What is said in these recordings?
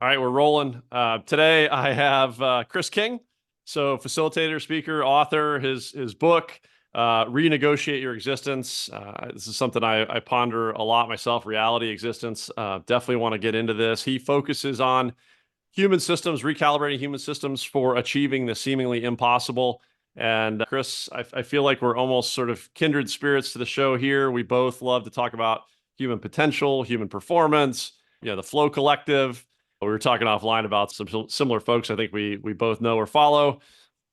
All right, we're rolling. Today I have Chris King, so facilitator, speaker, author. His book, "Renegotiate Your Existence." This is something I ponder a lot myself. Reality, existence. Definitely want to get into this. He focuses on human systems, recalibrating human systems for achieving the seemingly impossible. And Chris, I feel like we're almost sort of kindred spirits to the show here. We both love to talk about human potential, human performance, the Flow Collective. We were talking offline about some similar folks I think we both know or follow.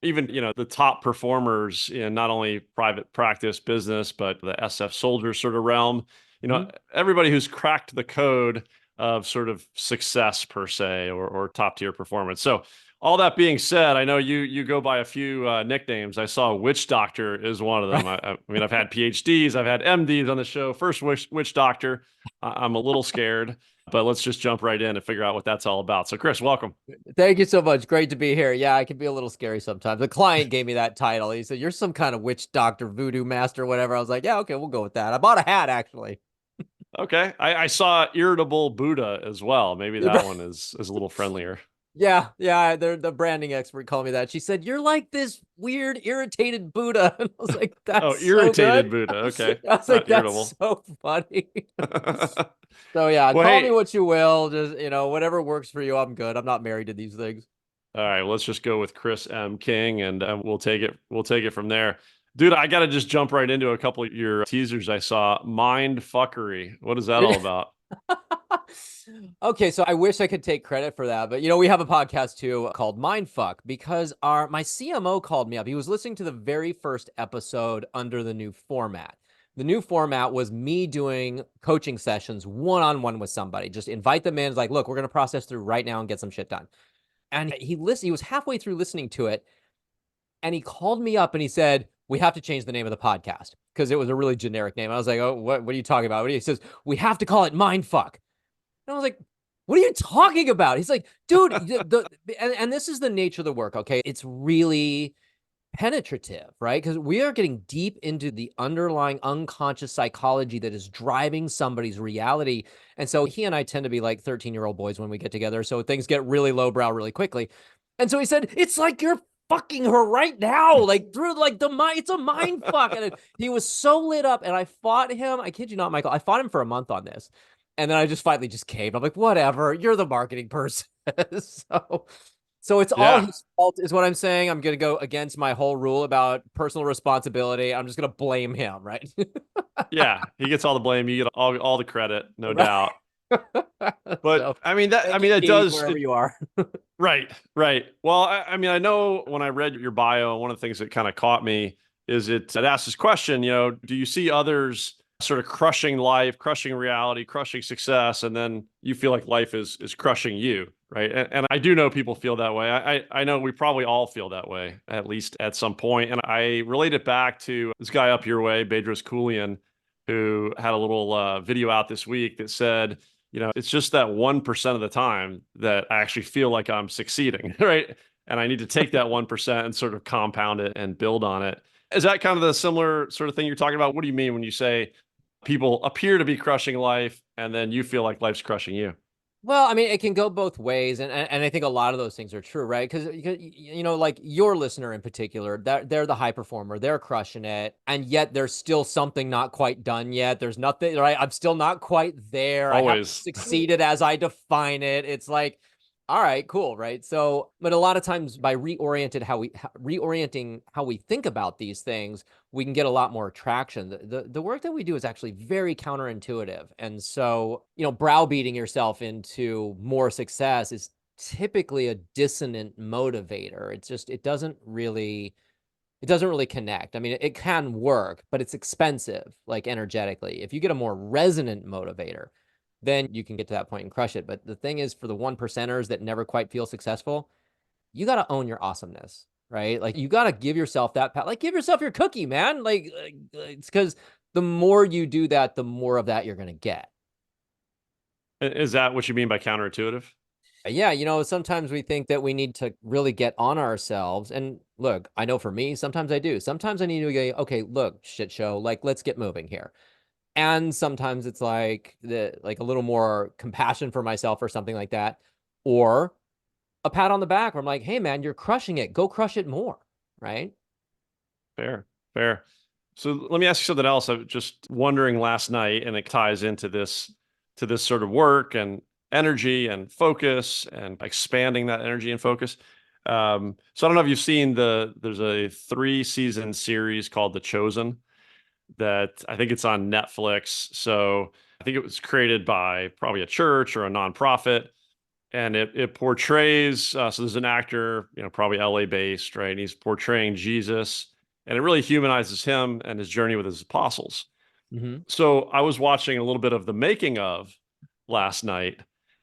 Even, the top performers in not only private practice business, but the SF soldier sort of realm. Everybody who's cracked the code of sort of success per se, or top tier performance. So all that being said, I know you go by a few nicknames. I saw Witch Doctor is one of them. I mean, I've had PhDs, I've had MDs on the show. First Witch Doctor. I'm a little scared, but let's just jump right in and figure out what that's all about. So Chris, welcome. Thank you so much. Great to be here. Yeah, I can be a little scary sometimes. The client gave me that title. He said, "You're some kind of witch doctor, voodoo master, whatever." I was like, "Yeah, okay, we'll go with that." I bought a hat actually. Okay. I saw Irritable Buddha as well. Maybe that one is a little friendlier. Yeah, yeah. The branding expert called me that. She said, "You're like this weird, irritated Buddha." And I was like, Oh, "That's so Irritated good." Buddha. Okay. I was like, Not "That's irritable. so funny." So yeah, Well, call me hey, what you will. Just whatever works for you. I'm good. I'm not married to these things. all right, let's just go with Chris M. King, and we'll take it. We'll take it from there. Dude, I got to just jump right into a couple of your teasers I saw. Mind fuckery. What is that all about? Okay, so I wish I could take credit for that, but we have a podcast too called Mindfuck because our my CMO called me up. He was listening to the very first episode under the new format. The new format was me doing coaching sessions one-on-one with somebody. Just invite them in. It's like, look, we're gonna process through right now and get some shit done. And he listened, he was halfway through listening to it, and he called me up and he said, "We have to change the name of the podcast," because it was a really generic name. I was like, "Oh, what are you talking about?" He says, "We have to call it Mindfuck." And I was like, "What are you talking about?" He's like, "Dude, and this is the nature of the work, okay? It's really penetrative, right? Because we are getting deep into the underlying unconscious psychology that is driving somebody's reality. And so he and I tend to be like 13-year-old boys when we get together. So things get really lowbrow really quickly. And so he said, "It's like you're fucking her right now, like through like the mind, it's a mind fuck." And he was so lit up, and I fought him. I kid you not, Michael. I fought him for a month on this. And then I just finally just caved. I'm like, whatever, you're the marketing person. so so it's all Yeah, his fault, is what I'm saying. I'm going to go against my whole rule about personal responsibility. I'm just going to blame him, right? yeah. He gets all the blame. You get all the credit, no Right. doubt. But So I mean that. I thank mean you, that Keith, does wherever it. you are. Right, right. Well, I mean, I know when I read your bio, one of the things that kind of caught me is it asks this question, do you see others sort of crushing life, crushing reality, crushing success, and then you feel like life is crushing you, right? And I do know people feel that way. I know we probably all feel that way, at least at some point. And I relate it back to this guy up your way, Bedros Keuilian, who had a little video out this week that said, it's just that 1% of the time that I actually feel like I'm succeeding, right? And I need to take that 1% and sort of compound it and build on it. Is that kind of the similar sort of thing you're talking about? What do you mean when you say people appear to be crushing life and then you feel like life's crushing you? Well, I mean, it can go both ways, and I think a lot of those things are true, right? Because like your listener in particular, they're the high performer, they're crushing it, and yet there's still something not quite done yet. There's nothing, right? I'm still not quite there. I haven't Always. succeeded as I define it. It's like, all right, cool, right? So, but a lot of times by reorienting how we think about these things, we can get a lot more traction. The work that we do is actually very counterintuitive. And so, browbeating yourself into more success is typically a dissonant motivator. It doesn't really connect. I mean, it can work, but it's expensive, like energetically. If you get a more resonant motivator, then you can get to that point and crush it. But the thing is, for the one percenters that never quite feel successful, you got to own your awesomeness, right? Like you got to give yourself that pat, like give yourself your cookie, man. Like it's because the more you do that, the more of that you're going to get. Is that what you mean by counterintuitive? Yeah, sometimes we think that we need to really get on ourselves. And look, I know for me, sometimes I do. Sometimes I need to go, okay, look, shit show, like let's get moving here. And sometimes it's like a little more compassion for myself or something like that. or a pat on the back where I'm like, hey man, you're crushing it. Go crush it more. Right. Fair, fair. So let me ask you something else. I was just wondering last night, and it ties into this sort of work and energy and focus and expanding that energy and focus. So I don't know if you've seen there's a 3-season series called The Chosen that I think it's on Netflix. So I think it was created by probably a church or a nonprofit, and it portrays. So there's an actor, probably LA based, right? And he's portraying Jesus, and it really humanizes him and his journey with his apostles. Mm-hmm. So I was watching a little bit of the making of last night,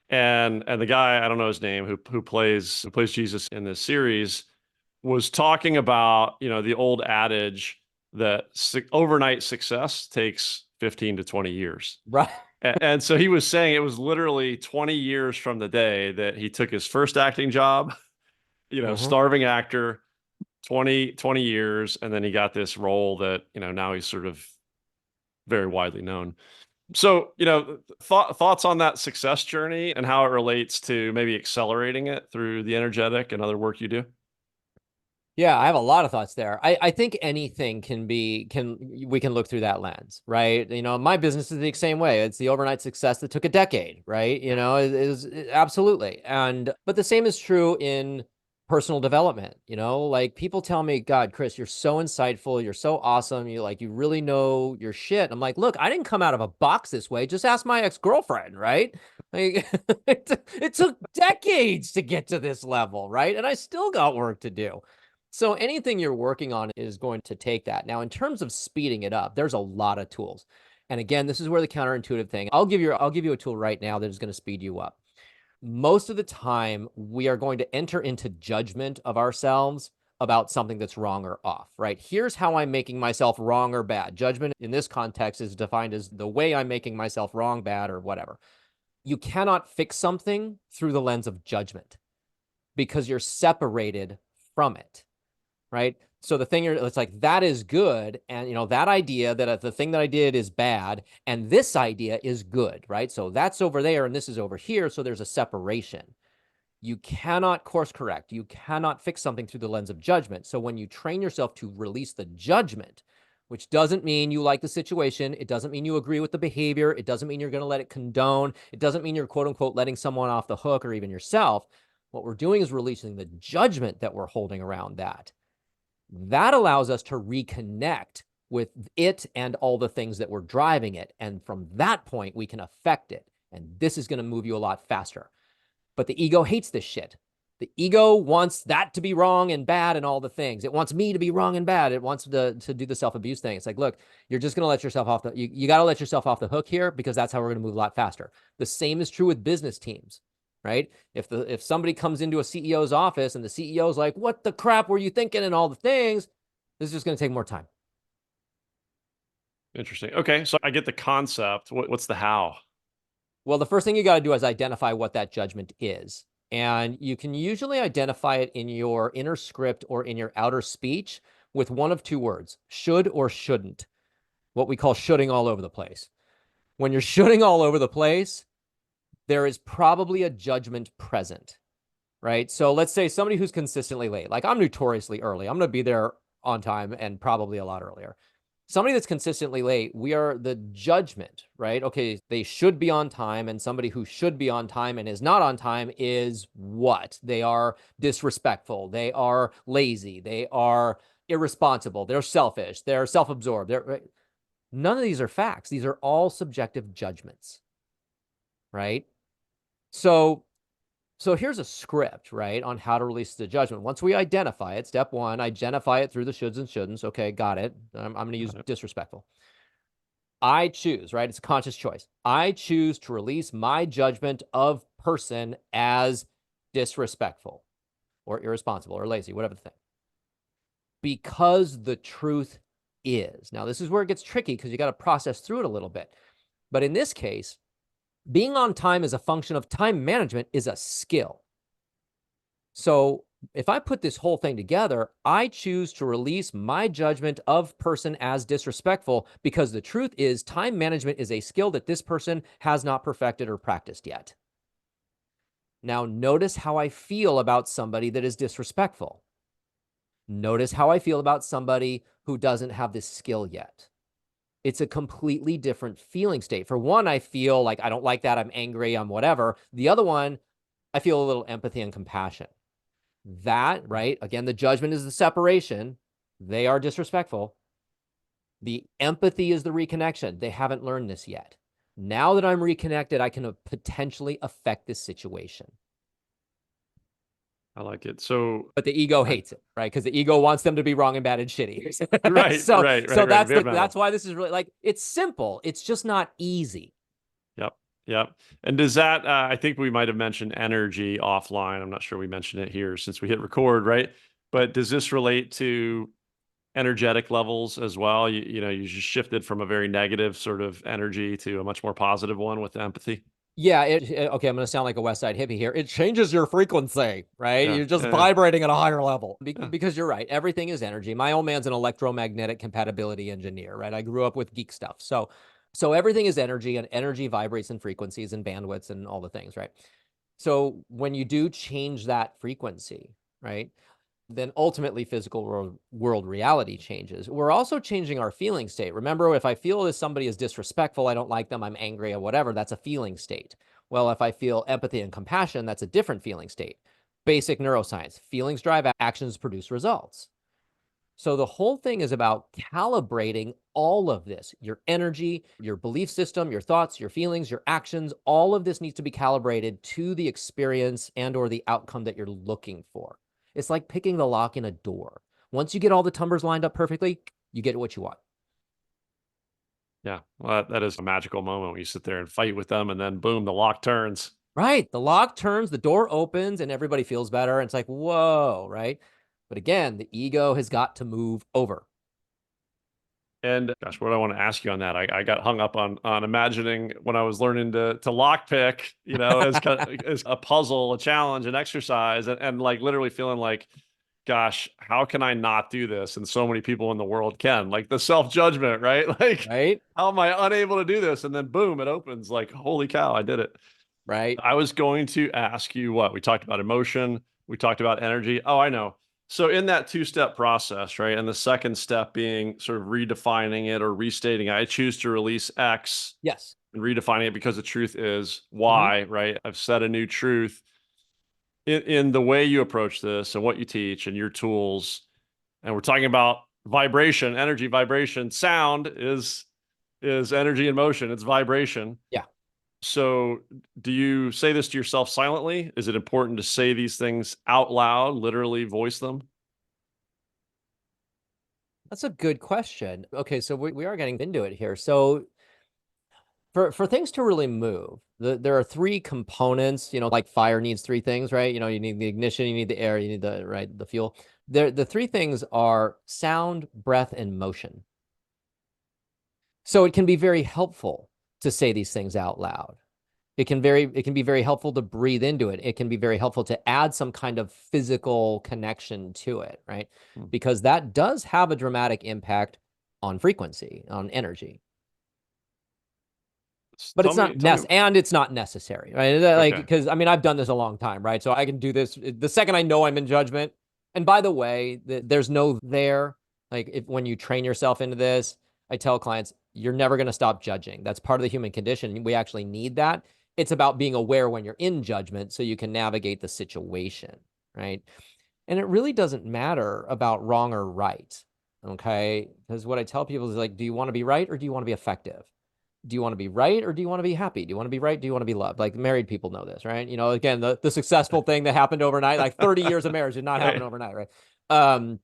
and the guy, I don't know his name, who plays Jesus in this series, was talking about the old adage that overnight success takes 15 to 20 years. Right. And so he was saying it was literally 20 years from the day that he took his first acting job, Uh-huh. starving actor, 20 years, and then he got this role that, now he's sort of very widely known. So, thoughts on that success journey and how it relates to maybe accelerating it through the energetic and other work you do? Yeah, I have a lot of thoughts there. I think anything we can look through that lens, right? My business is the same way. It's the overnight success that took a decade, right? Absolutely. But the same is true in personal development, like people tell me, God, Chris, you're so insightful, you're so awesome, you really know your shit. I'm like, look, I didn't come out of a box this way. Just ask my ex-girlfriend, right? Like it took decades to get to this level, right? And I still got work to do. So anything you're working on is going to take that. Now, in terms of speeding it up, there's a lot of tools. And again, this is where the counterintuitive thing, I'll give you a tool right now that is going to speed you up. Most of the time, we are going to enter into judgment of ourselves about something that's wrong or off, right? Here's how I'm making myself wrong or bad. Judgment in this context is defined as the way I'm making myself wrong, bad, or whatever. You cannot fix something through the lens of judgment because you're separated from it. Right. So it's like, that is good. And, that idea that the thing that I did is bad and this idea is good. Right. So that's over there and this is over here. So there's a separation. You cannot course correct. You cannot fix something through the lens of judgment. So when you train yourself to release the judgment, which doesn't mean you like the situation, it doesn't mean you agree with the behavior, it doesn't mean you're going to let it condone, it doesn't mean you're quote unquote letting someone off the hook or even yourself. What we're doing is releasing the judgment that we're holding around that. That allows us to reconnect with it and all the things that were driving it. And from that point, we can affect it. And this is going to move you a lot faster. But the ego hates this shit. The ego wants that to be wrong and bad and all the things. It wants me to be wrong and bad. It wants to do the self-abuse thing. It's like, look, you're just going to let yourself off you got to let yourself off the hook here because that's how we're going to move a lot faster. The same is true with business teams. Right? If somebody comes into a CEO's office and the CEO's like, what the crap were you thinking and all the things, this is just going to take more time. Interesting. Okay, so I get the concept. What's the how? Well, the first thing you got to do is identify what that judgment is. And you can usually identify it in your inner script or in your outer speech with one of two words, should or shouldn't, what we call shoulding all over the place. When you're shoulding all over the place, there is probably a judgment present, right? So let's say somebody who's consistently late, like I'm notoriously early. I'm going to be there on time and probably a lot earlier. Somebody that's consistently late, we are the judgment, right? Okay, they should be on time, and somebody who should be on time and is not on time is what? They are disrespectful. They are lazy. They are irresponsible. They're selfish. They're self-absorbed. Right? None of these are facts. These are all subjective judgments, right? So here's a script, right, on how to release the judgment. Once we identify it, step one, identify it through the shoulds and shouldn'ts. Okay, got it. I'm going to use disrespectful. I choose, right? It's a conscious choice. I choose to release my judgment of person as disrespectful or irresponsible or lazy, whatever the thing. Because the truth is. Now, this is where it gets tricky because you got to process through it a little bit. But in this case, being on time as a function of time management is a skill. So if I put this whole thing together, I choose to release my judgment of person as disrespectful because the truth is time management is a skill that this person has not perfected or practiced yet. Now notice how I feel about somebody that is disrespectful. Notice how I feel about somebody who doesn't have this skill yet. It's a completely different feeling state. For one, I feel like I don't like that. I'm angry. I'm whatever. The other one, I feel a little empathy and compassion. That, right? Again, the judgment is the separation. They are disrespectful. The empathy is the reconnection. They haven't learned this yet. Now that I'm reconnected, I can potentially affect this situation. I like it. So, But the ego I- hates it, right? Because the ego wants them to be wrong and bad and shitty. right, so right, so right, right. Very that's mental. why this is really like, it's simple. It's just not easy. Yep. Yep. And does that, I think we might have mentioned energy offline. I'm not sure we mentioned it here since we hit record, right? But does this relate to energetic levels as well? You just shifted from a very negative sort of energy to a much more positive one with empathy. Yeah, okay, I'm going to sound like a West Side hippie here. It changes your frequency, right? Yeah. You're just Yeah. vibrating at a higher level Yeah. because you're right. Everything is energy. My old man's an electromagnetic compatibility engineer, right? I grew up with geek stuff. So everything is energy, and energy vibrates in frequencies and bandwidths and all the things, right? So when you do change that frequency, right? Then ultimately physical world reality changes. We're also changing our feeling state. Remember, if I feel that somebody is disrespectful, I don't like them, I'm angry or whatever, that's a feeling state. Well, if I feel empathy and compassion, that's a different feeling state. Basic neuroscience, feelings drive actions, produce results. So the whole thing is about calibrating all of this, your energy, your belief system, your thoughts, your feelings, your actions, all of this needs to be calibrated to the experience and or the outcome that you're looking for. It's like picking the lock in a door. Once you get all the tumbers lined up perfectly, you get what you want. Yeah. Well, that is a magical moment when you sit there and fight with them and then boom, the lock turns. Right. The lock turns, the door opens, and everybody feels better. And it's like, whoa, right? But again, the ego has got to move over. And gosh, what I want to ask you on that, I got hung up on imagining when I was learning to lockpick, as as a puzzle, a challenge, an exercise, and like literally feeling like, gosh, how can I not do this? And so many people in the world can, like the self-judgment, right? Like, Right. how am I unable to do this? And then boom, it opens. Like, holy cow, I did it. Right. I was going to ask you what we talked about emotion, we talked about energy. Oh, I know. So in that two-step process, right? And the second step being sort of redefining it or restating, I choose to release X Yes. and redefining it because the truth is Mhm. Y, right? I've set a new truth in the way you approach this and what you teach and your tools. And we're talking about vibration, energy, vibration. Sound is energy and motion. It's vibration. Yeah. So, do you say this to yourself silently? Is it important to say these things out loud, literally voice them? That's a good question. Okay, so we are getting into it here. So for things to really move, there are three components, like fire needs three things, right? You need the ignition, you need the air, you need the fuel. The three things are sound, breath, and motion. So it can be very helpful to say these things out loud. It can be very helpful to breathe into it. It can be very helpful to add some kind of physical connection to it, right? Hmm. Because that does have a dramatic impact on frequency, on energy. But Tell it's me, not tell me. and it's not necessary, right? Like, Okay. because I mean, I've done this a long time, right? So I can do this the second I know I'm in judgment. And by the way, there's no there. Like, if when you train yourself into this, I tell clients, you're never going to stop judging. That's part of the human condition. We actually need that. It's about being aware when you're in judgment so you can navigate the situation, right? And it really doesn't matter about wrong or right, okay? Because what I tell people is like, do you want to be right or do you want to be effective? Do you want to be right or do you want to be happy? Do you want to be right? Do you want to be loved? Like, married people know this, right? Again, the successful thing that happened overnight, like 30 years of marriage did not happen Right. overnight, right?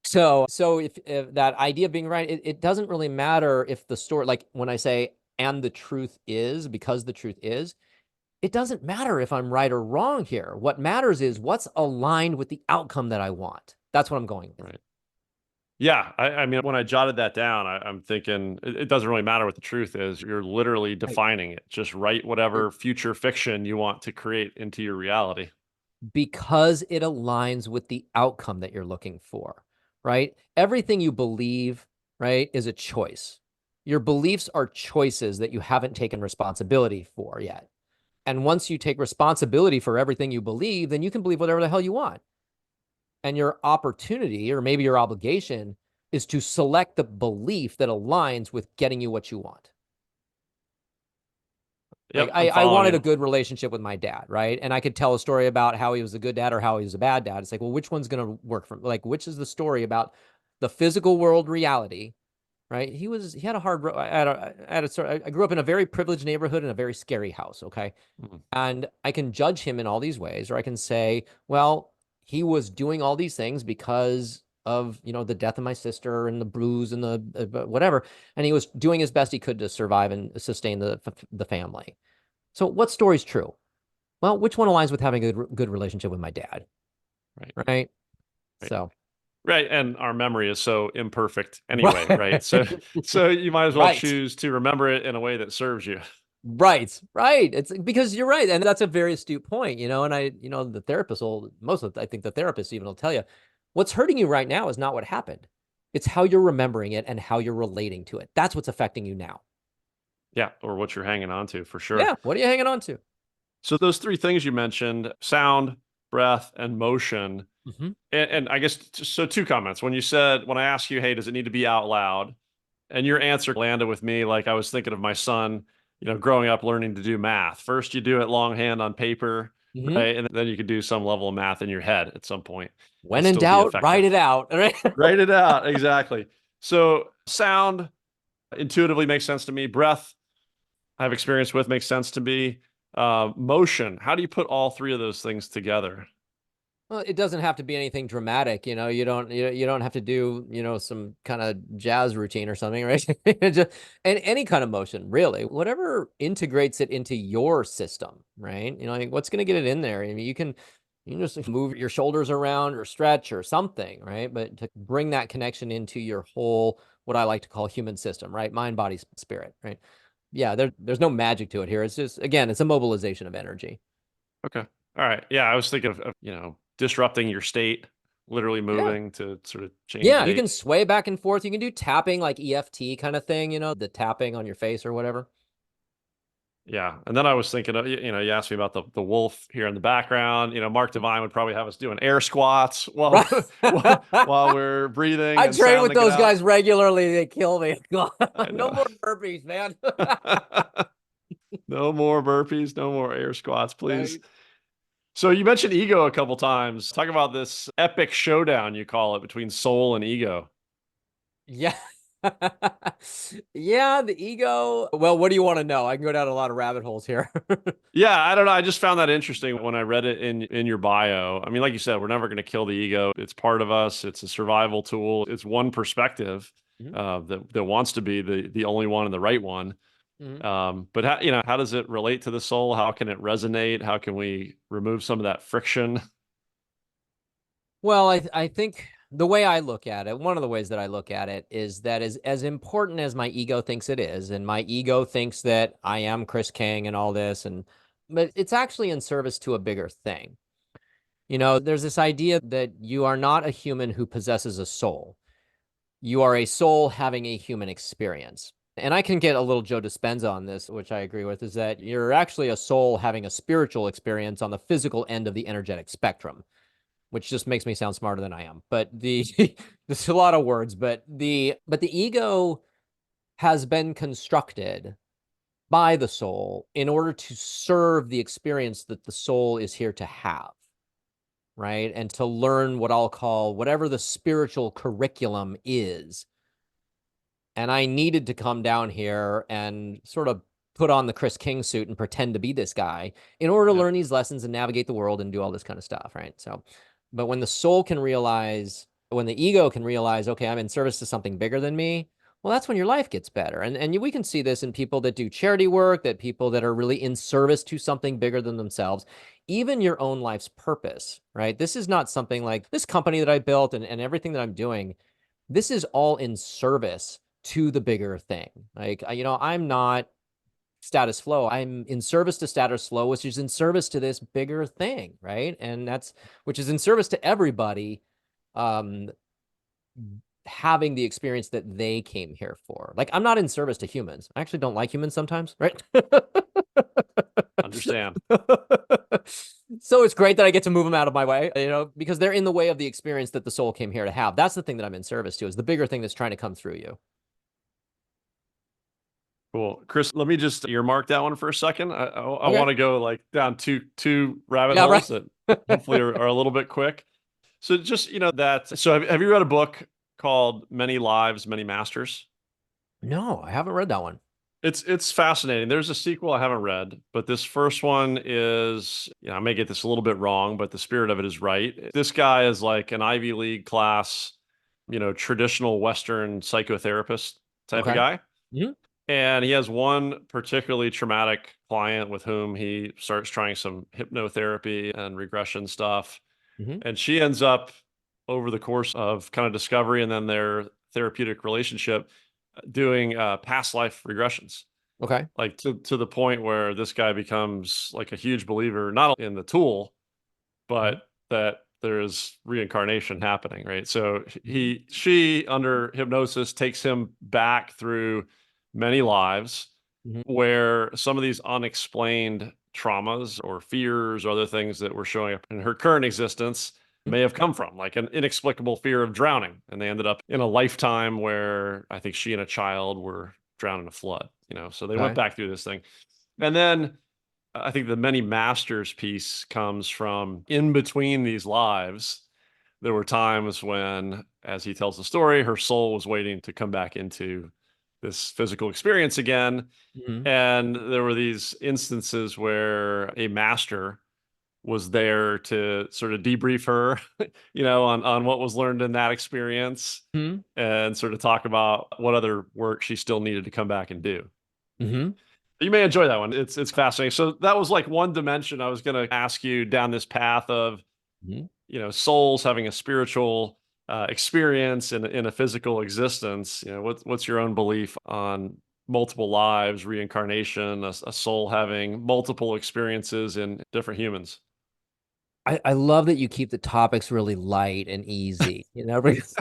So if that idea of being right, it doesn't really matter if the story, like when I say, and the truth is, because the truth is, it doesn't matter if I'm right or wrong here. What matters is what's aligned with the outcome that I want. That's what I'm going with. Right. Yeah. I mean, when I jotted that down, I'm thinking it doesn't really matter what the truth is. You're literally Right. defining it. Just write whatever future fiction you want to create into your reality. Because it aligns with the outcome that you're looking for, right? Everything you believe, right, is a choice. Your beliefs are choices that you haven't taken responsibility for yet. And once you take responsibility for everything you believe, then you can believe whatever the hell you want. And your opportunity, or maybe your obligation, is to select the belief that aligns with getting you what you want. Like Yep, I'm I following wanted a you. good relationship with my dad, right? And I could tell a story about how he was a good dad or how he was a bad dad. It's like, well, which one's going to work for me? Like, which is the story about the physical world reality, right? He had a hard, I grew up in a very privileged neighborhood in a very scary house. Okay. Mhm. And I can judge him in all these ways, or I can say, well, he was doing all these things because of, the death of my sister and the bruise and the whatever. And he was doing his best he could to survive and sustain the family. So what story's true? Well, which one aligns with having a good relationship with my dad? Right, Right. right, So, right. And our memory is so imperfect anyway, right? So, right. so you might as well Right. choose to remember it in a way that serves you. Right, right. It's because you're right. And that's a very astute point, and the therapist I think the therapist even will tell you what's hurting you right now is not what happened. It's how you're remembering it and how you're relating to it. That's what's affecting you now. Yeah, or what you're hanging on to for sure. Yeah. What are you hanging on to? So those three things you mentioned, sound, breath, and motion. Mm-hmm. And I guess so two comments. When I asked you, hey, does it need to be out loud? And your answer landed with me like I was thinking of my son, growing up learning to do math. First you do it longhand on paper, Mm-hmm. right? And then you can do some level of math in your head at some point and When in still be doubt, write effective. it out. All right. Write it out. Exactly. So sound intuitively makes sense to me. Breath, I have experience with, makes sense to me. Motion, how do you put all three of those things together? Well, it doesn't have to be anything dramatic, you don't have to do, some kind of jazz routine or something, right? Just, and any kind of motion, really. Whatever integrates it into your system, right? Like what's going to get it in there? I mean, you can just move your shoulders around or stretch or something, right? But to bring that connection into your whole, what I like to call human system, right? Mind, body, spirit, right? Yeah, there's no magic to it here. It's just, again, it's a mobilization of energy. Okay. All right. Yeah, I was thinking of disrupting your state, literally Yeah. moving to sort of change Yeah, you state. can sway back and forth. You can do tapping like EFT kind of thing, the tapping on your face or whatever. Yeah. And then I was thinking of, you asked me about the wolf here in the background. Mark Divine would probably have us doing air squats while Right. while we're breathing I and train with sounding it those out. guys regularly. They kill me. I No know. more burpees, man. No more burpees, no more air squats, please. Right. So you mentioned ego a couple times. Talk about this epic showdown you call it between soul and ego. Yeah. Yeah, the ego. Well, what do you want to know? I can go down a lot of rabbit holes here. Yeah, I don't know. I just found that interesting when I read it in your bio. I mean, like you said, we're never going to kill the ego. It's part of us. It's a survival tool. It's one perspective Mhm, that wants to be the only one and the right one. mhm. But how does it relate to the soul? How can it resonate? How can we remove some of that friction? Well, I think the way I look at it, one of the ways that I look at it is that as important as my ego thinks it is, and my ego thinks that I am Chris King and all this, but it's actually in service to a bigger thing. There's this idea that you are not a human who possesses a soul. You are a soul having a human experience. And I can get a little Joe Dispenza on this, which I agree with, is that you're actually a soul having a spiritual experience on the physical end of the energetic spectrum, which just makes me sound smarter than I am. But there's a lot of words, but the ego has been constructed by the soul in order to serve the experience that the soul is here to have, right? And to learn what I'll call whatever the spiritual curriculum is. And I needed to come down here and sort of put on the Chris King suit and pretend to be this guy in order to Yeah. learn these lessons and navigate the world and do all this kind of stuff, right? So, but when the soul can realize, when the ego can realize, okay, I'm in service to something bigger than me, well, that's when your life gets better. And we can see this in people that do charity work, that people that are really in service to something bigger than themselves, even your own life's purpose, right? This is not something like this company that I built and everything that I'm doing. This is all in service to the bigger thing. Like, I'm not status flow. I'm in service to status flow, which is in service to this bigger thing, right? And which is in service to everybody um, having the experience that they came here for. Like, I'm not in service to humans. I actually don't like humans sometimes, right? Understand. So it's great that I get to move them out of my way, because they're in the way of the experience that the soul came here to have. That's the thing that I'm in service to, is the bigger thing that's trying to come through you. Cool. Chris, let me just earmark that one for a second. I Okay. want to go like down two rabbit Yeah, holes right. that hopefully are a little bit quick. So just, so have you read a book called Many Lives, Many Masters? No, I haven't read that one. It's fascinating. There's a sequel I haven't read, but this first one is, I may get this a little bit wrong, but the spirit of it is right. This guy is like an Ivy League class, traditional Western psychotherapist type of Okay. guy. Hmm. And he has one particularly traumatic client with whom he starts trying some hypnotherapy and regression stuff. Hmm. And she ends up, over the course of kind of discovery and then their therapeutic relationship, doing past life regressions, Okay. like to the point where this guy becomes like a huge believer, not in the tool, Hmm. but that there's reincarnation happening, right? So she under hypnosis takes him back through many lives Hmm. where some of these unexplained traumas or fears or other things that were showing up in her current existence may have come from, like an inexplicable fear of drowning. And they ended up in a lifetime where I think she and a child were drowned in a flood, so they went Okay. back through this thing. And then I think the many masters piece comes from in between these lives. There were times when, as he tells the story, her soul was waiting to come back into this physical experience again. Hmm. And there were these instances where a master was there to sort of debrief her, on what was learned in that experience Hmm. and sort of talk about what other work she still needed to come back and do. Hmm. You may enjoy that one. It's fascinating. So that was like one dimension. I was going to ask you down this path of, Hmm. souls having a spiritual experience in a physical existence. What's your own belief on multiple lives, reincarnation, a soul having multiple experiences in different humans? I love that you keep the topics really light and easy, because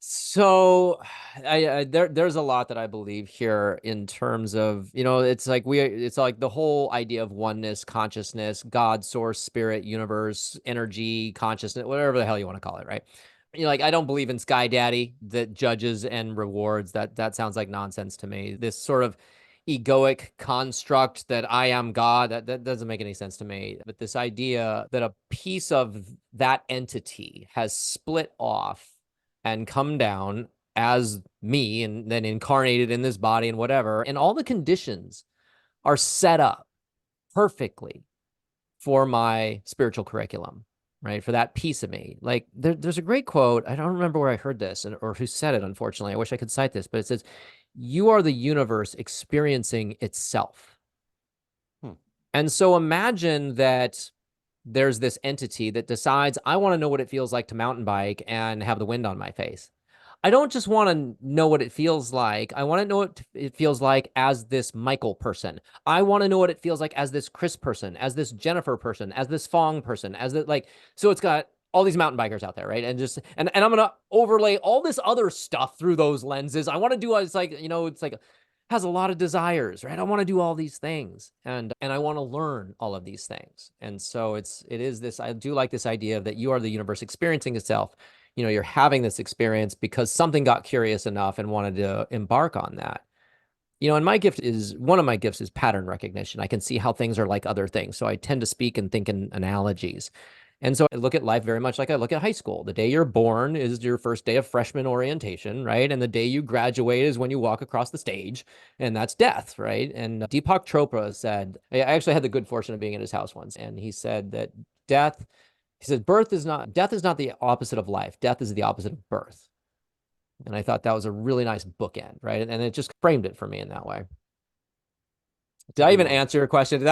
so there's a lot that I believe here in terms of, it's like the whole idea of oneness, consciousness, God, source, spirit, universe, energy, consciousness, whatever the hell you want to call it, right? Like, I don't believe in Sky Daddy that judges and rewards. That sounds like nonsense to me. This sort of egoic construct that I am God, that doesn't make any sense to me. But this idea that a piece of that entity has split off and come down as me and then incarnated in this body and whatever, and all the conditions are set up perfectly for my spiritual curriculum, right? For that piece of me. Like, there's a great quote. I don't remember where I heard this or who said it, unfortunately. I wish I could cite this, but it says, "You are the universe experiencing itself." Hmm. And so imagine that there's this entity that decides, I want to know what it feels like to mountain bike and have the wind on my face. I don't just want to know what it feels like. I want to know what it feels like as this Michael person. I want to know what it feels like as this Chris person, as this Jennifer person, as this Fong person, as the like. So it's got all these mountain bikers out there, right? And I'm gonna overlay all this other stuff through those lenses. I want to do it's like has a lot of desires, right? I want to do all these things, and I want to learn all of these things. And so it is this. I do like this idea of that you are the universe experiencing itself. You're having this experience because something got curious enough and wanted to embark on that. And one of my gifts is pattern recognition. I can see how things are like other things. So I tend to speak and think in analogies. And so I look at life very much like I look at high school. The day you're born is your first day of freshman orientation, right? And the day you graduate is when you walk across the stage, and that's death, right? And Deepak Chopra said, I actually had the good fortune of being at his house once, and he said that death he said, death is not the opposite of life. Death is the opposite of birth. And I thought that was a really nice bookend, right? And it just framed it for me in that way. It's a Did I good even one. answer your question?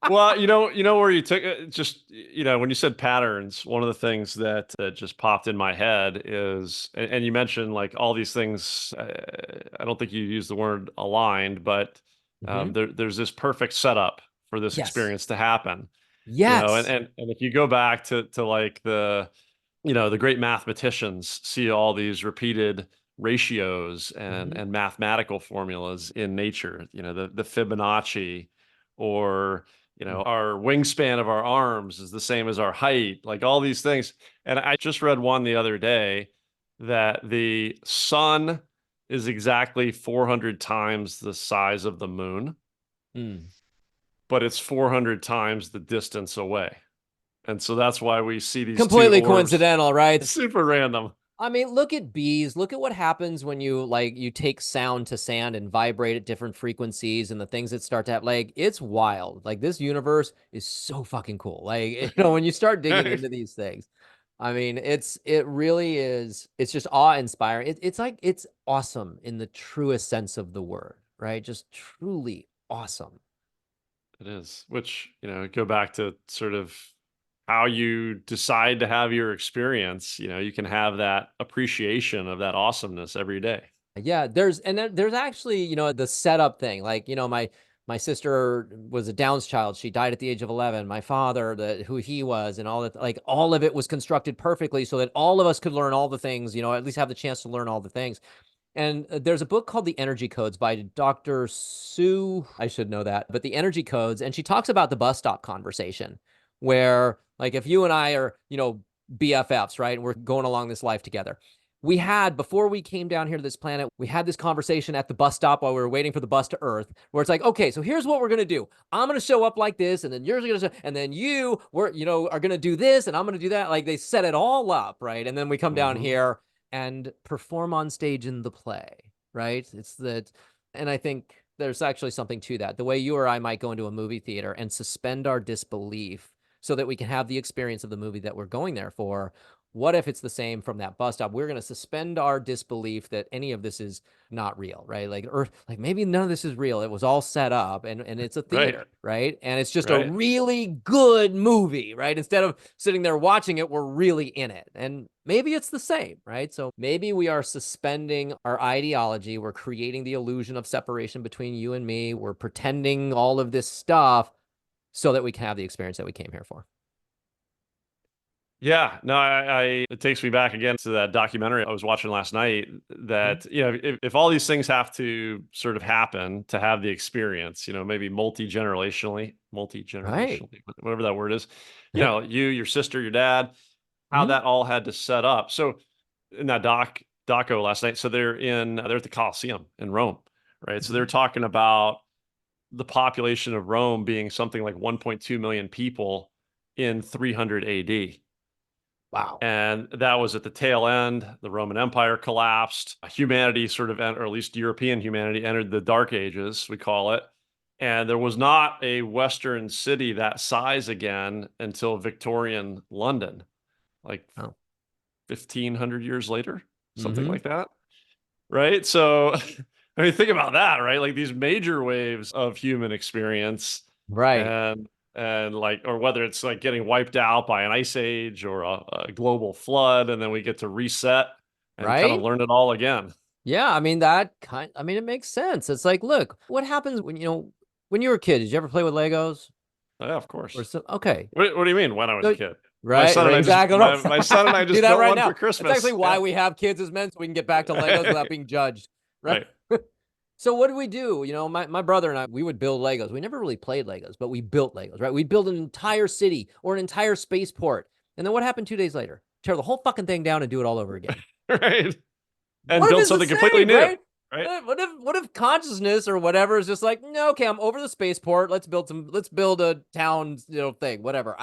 Well, where you took it, just, when you said patterns, one of the things that just popped in my head is, and you mentioned like all these things, I don't think you used the word aligned, but Hmm. there's this perfect setup for this Yes. experience to happen, and, Yes. and if you go back to like the great mathematicians see all these repeated ratios and mathematical formulas in nature, the Fibonacci, or our wingspan of our arms is the same as our height, like all these things. And I just read one the other day that the sun is exactly 400 times the size of the moon, Mm. but it's 400 times the distance away. And so that's why we see these two Completely orbs. coincidental, right? Super random. I mean, look at bees. Look at what happens when you take sound to sand and vibrate at different frequencies and the things that start to have, like, it's wild. Like, this universe is so fucking cool. Like, when you start digging into these things, I mean, it really is. It's just awe-inspiring. It's like, it's awesome in the truest sense of the word, right? Just truly awesome. It is, which, go back to sort of how you decide to have your experience. You can have that appreciation of that awesomeness every day. Yeah, there's actually, the setup thing. Like, my sister was a Down's child. She died at the age of 11. My father, who he was, and all that, like, all of it was constructed perfectly so that all of us could learn all the things, at least have the chance to learn all the things. And there's a book called The Energy Codes by Dr. Sue. I should know that, but The Energy Codes. And she talks about the bus stop conversation where, like, if you and I are, BFFs, right? And we're going along this life together. Before we came down here to this planet, we had this conversation at the bus stop while we were waiting for the bus to Earth, where it's like, okay, so here's what we're going to do. I'm going to show up like this, and then you're going to, and then are going to do this, and I'm going to do that. Like, they set it all up, right? And then we come down here and perform on stage in the play, right? It's that, and I think there's actually something to that. The way you or I might go into a movie theater and suspend our disbelief so that we can have the experience of the movie that we're going there for. What if it's the same from that bus stop? We're going to suspend our disbelief that any of this is not real, right? Or like, maybe none of this is real. It was all set up, and it's a theater, right? And it's just a really good movie, right? Instead of sitting there watching it, we're really in it. And maybe it's the same, right? So maybe we are suspending our ideology. We're creating the illusion of separation between you and me. We're pretending all of this stuff so that we can have the experience that we came here for. Yeah, no, it takes me back again to that documentary I was watching last night that, if all these things have to sort of happen to have the experience, maybe multi-generationally, Right. whatever that word is, you, your sister, your dad, how that all had to set up. So in that doco last night, so they're at the Colosseum in Rome, right? So they're talking about the population of Rome being something like 1.2 million people in 300 AD. Wow. And that was at the tail end. The Roman Empire collapsed. Humanity sort of, or at least European humanity, entered the Dark Ages, we call it. And there was not a Western city that size again until Victorian London, like 1,500 years later, something like that. Right. So, I mean, think about that, right? Like these major waves of human experience. Right. And like, or whether it's like getting wiped out by an ice age or a global flood, and then we get to reset and kind of learn it all again. Yeah, I mean, it makes sense. It's like, look, what happens when you were a kid? Did you ever play with Legos? Yeah, of course. Okay. What do you mean when I was a kid? Right, exactly. My son and I just do that built right one now. for Christmas. That's actually why we have kids as men, so we can get back to Legos without being judged. Right. So what do we do? My brother and I, we would build Legos. We never really played Legos, but we built Legos, right? We'd build an entire city or an entire spaceport. And then what happened 2 days later? Tear the whole fucking thing down and do it all over again. Right. And build something completely new. Right? What if consciousness or whatever is just like, no, okay, I'm over the spaceport. Let's build a town, thing, whatever.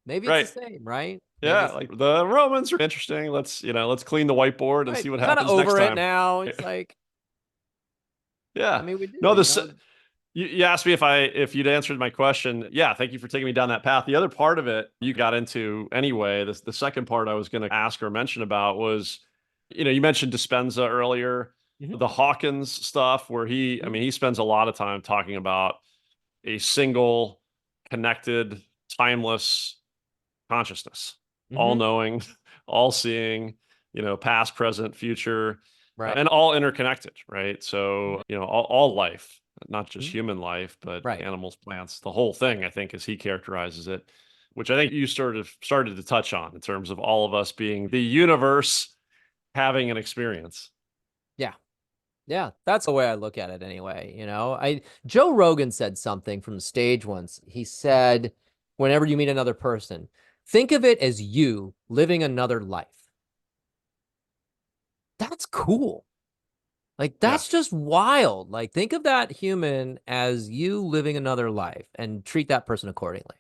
Maybe it's the same, right? Yeah, like the Romans are interesting. Let's clean the whiteboard and see what happens over next time. It now. It's like, yeah. I mean, we do. No, you asked me if you'd answered my question. Yeah, thank you for taking me down that path. The other part of it you got into anyway. The second part I was going to ask or mention about was, you mentioned Dispenza earlier, the Hawkins stuff, where he spends a lot of time talking about a single, connected, timeless consciousness, all knowing, all seeing, past, present, future, and all interconnected, right? So, all life, not just human life, but animals, plants, the whole thing, I think, as he characterizes it, which I think you sort of started to touch on in terms of all of us being the universe having an experience. Yeah. Yeah, that's the way I look at it anyway. Joe Rogan said something from the stage once. He said, whenever you meet another person, think of it as you living another life. That's cool. Like, Yeah. that's just wild. Like, think of that human as you living another life and treat that person accordingly.